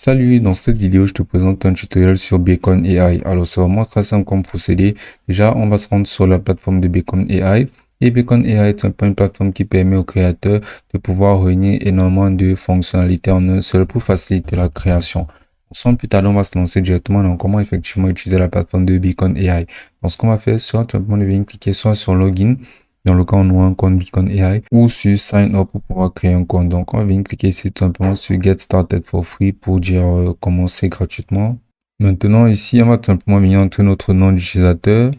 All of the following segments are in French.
Salut, dans cette vidéo, je te présente un tutoriel sur Beacon AI. Alors, c'est vraiment très simple comme procédé. Déjà, on va se rendre sur la plateforme de Beacon AI. Et Beacon AI est un peu une plateforme qui permet aux créateurs de pouvoir réunir énormément de fonctionnalités en un seul pour faciliter la création. Sans plus tarder, on va se lancer directement dans comment effectivement utiliser la plateforme de Beacon AI. Donc, ce qu'on va faire, c'est tout simplement de venir cliquer soit sur Login, dans le cas où on a un compte Beacon AI, ou sur Sign Up pour pouvoir créer un compte. Donc, on va venir cliquer ici tout simplement sur Get Started for Free pour dire commencer gratuitement. Maintenant, ici, on va tout simplement venir entrer notre nom d'utilisateur.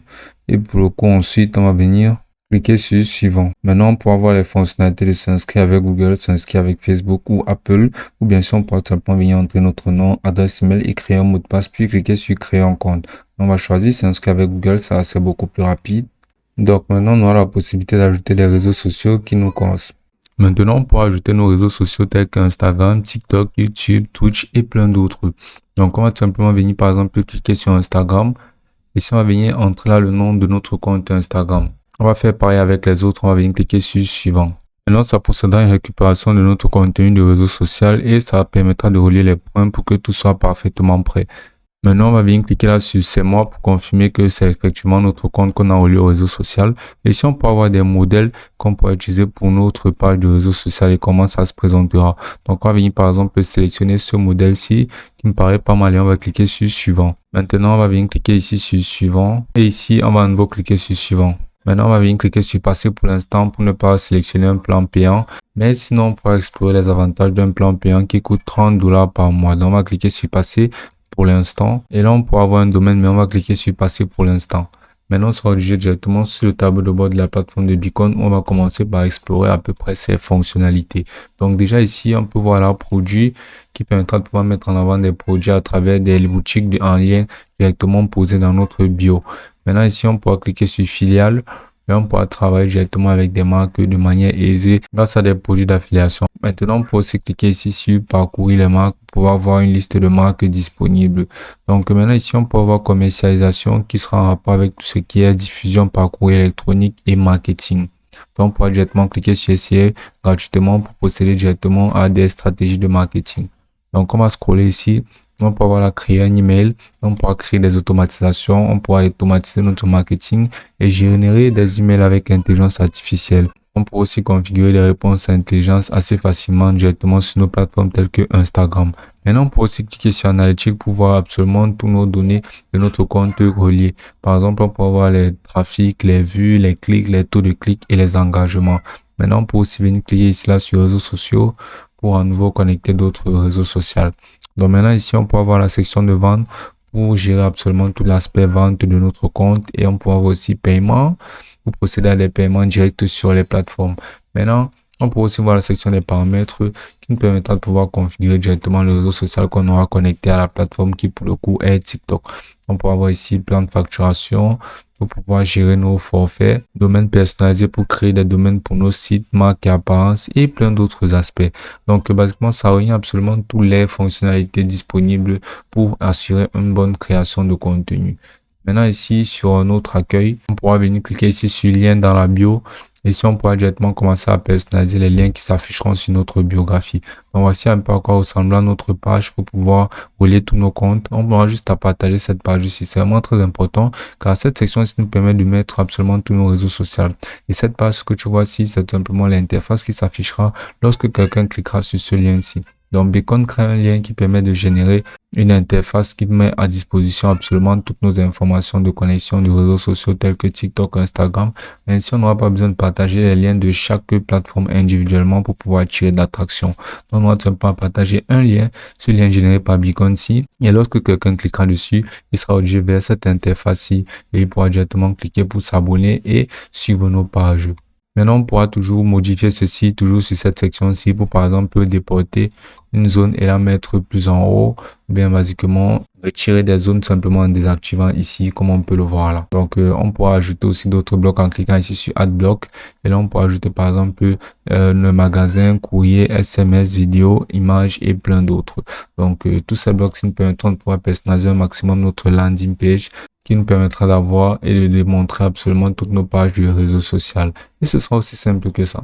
Et pour le coup, ensuite, on va venir cliquer sur Suivant. Maintenant, pour avoir les fonctionnalités de s'inscrire avec Google, s'inscrire avec Facebook ou Apple, ou bien sûr, on pourra tout simplement venir entrer notre nom, adresse email et créer un mot de passe, puis cliquer sur Créer un compte. On va choisir s'inscrire avec Google, ça c'est beaucoup plus rapide. Donc maintenant, on aura la possibilité d'ajouter des réseaux sociaux qui nous correspondent. Maintenant, on pourra ajouter nos réseaux sociaux tels qu'Instagram, TikTok, YouTube, Twitch et plein d'autres. Donc, on va tout simplement venir, par exemple, cliquer sur Instagram. Ici, on va venir entrer là le nom de notre compte Instagram. On va faire pareil avec les autres. On va venir cliquer sur Suivant. Maintenant, ça procédera à une récupération de notre contenu de réseau social et ça permettra de relier les points pour que tout soit parfaitement prêt. Maintenant, on va venir cliquer là sur C'est moi pour confirmer que c'est effectivement notre compte qu'on a relié au réseau social. Et si on peut avoir des modèles qu'on pourra utiliser pour notre page de réseau social et comment ça se présentera. Donc, on va venir par exemple sélectionner ce modèle-ci qui me paraît pas mal et on va cliquer sur Suivant. Maintenant, on va venir cliquer ici sur Suivant et ici, on va à nouveau cliquer sur Suivant. Maintenant, on va venir cliquer sur Passer pour l'instant pour ne pas sélectionner un plan payant. Mais sinon, on pourra explorer les avantages d'un plan payant qui coûte $30 par mois. Donc, on va cliquer sur Passer pour l'instant. Et là, on pourra avoir un domaine, mais on va cliquer sur Passer pour l'instant. Maintenant, on sera dirigé directement sur le tableau de bord de la plateforme de Beacon où on va commencer par explorer à peu près ses fonctionnalités. Donc déjà ici, on peut voir là produit qui permettra de pouvoir mettre en avant des produits à travers des boutiques en lien directement posés dans notre bio. Maintenant ici, on pourra cliquer sur filiale. Et on pourra travailler directement avec des marques de manière aisée grâce à des produits d'affiliation. Maintenant, on peut aussi cliquer ici sur parcourir les marques pour pouvoir voir une liste de marques disponibles. Donc maintenant ici, on peut voir commercialisation qui sera en rapport avec tout ce qui est diffusion par courrier électronique et marketing. Donc on pourra directement cliquer sur essayer gratuitement pour procéder directement à des stratégies de marketing. Donc on va scroller ici. On pourra créer un email, on pourra créer des automatisations, on pourra automatiser notre marketing et générer des emails avec intelligence artificielle. On pourra aussi configurer des réponses à intelligence assez facilement directement sur nos plateformes telles que Instagram. Maintenant, on peut aussi cliquer sur Analytics pour voir absolument toutes nos données de notre compte relié. Par exemple, on peut voir les trafics, les vues, les clics, les taux de clics et les engagements. Maintenant, on peut aussi venir cliquer ici là sur réseaux sociaux pour à nouveau connecter d'autres réseaux sociaux. Donc maintenant ici, on peut avoir la section de vente pour gérer absolument tout l'aspect vente de notre compte et on peut avoir aussi paiement pour procéder à des paiements directs sur les plateformes. Maintenant, on peut aussi voir la section des paramètres qui nous permettra de pouvoir configurer directement le réseau social qu'on aura connecté à la plateforme qui pour le coup est TikTok. On peut avoir ici plan de facturation pour pouvoir gérer nos forfaits, domaines personnalisés pour créer des domaines pour nos sites, marques et apparences et plein d'autres aspects. Donc, basiquement, ça réunit absolument toutes les fonctionnalités disponibles pour assurer une bonne création de contenu. Maintenant, ici, sur notre accueil, on pourra venir cliquer ici sur lien dans la bio. Ici, on pourra directement commencer à personnaliser les liens qui s'afficheront sur notre biographie. Donc, voici un peu à quoi ressemblera notre page pour pouvoir relier tous nos comptes. On pourra juste à partager cette page ici. C'est vraiment très important car cette section ici nous permet de mettre absolument tous nos réseaux sociaux. Et cette page que tu vois ici, c'est tout simplement l'interface qui s'affichera lorsque quelqu'un cliquera sur ce lien ici. Donc, Beacon crée un lien qui permet de générer une interface qui met à disposition absolument toutes nos informations de connexion de réseaux sociaux tels que TikTok, Instagram. Ainsi, on n'aura pas besoin de partager les liens de chaque plateforme individuellement pour pouvoir tirer d'attraction. Donc, on aura tout simplement partager un lien, ce lien généré par Beacon-ci. Et lorsque quelqu'un cliquera dessus, il sera dirigé vers cette interface-ci et il pourra directement cliquer pour s'abonner et suivre nos pages. Maintenant, on pourra toujours modifier ceci, toujours sur cette section-ci pour par exemple déporter une zone et la mettre plus en haut. Ou bien basiquement retirer des zones simplement en désactivant ici comme on peut le voir là. Donc, on pourra ajouter aussi d'autres blocs en cliquant ici sur Add Block. Et là, on pourra ajouter par exemple le magasin, courrier, SMS, vidéo, images et plein d'autres. Donc, tous ces blocs nous permettront de pouvoir personnaliser un maximum notre landing page qui nous permettra d'avoir et de démontrer absolument toutes nos pages du réseau social. Et ce sera aussi simple que ça.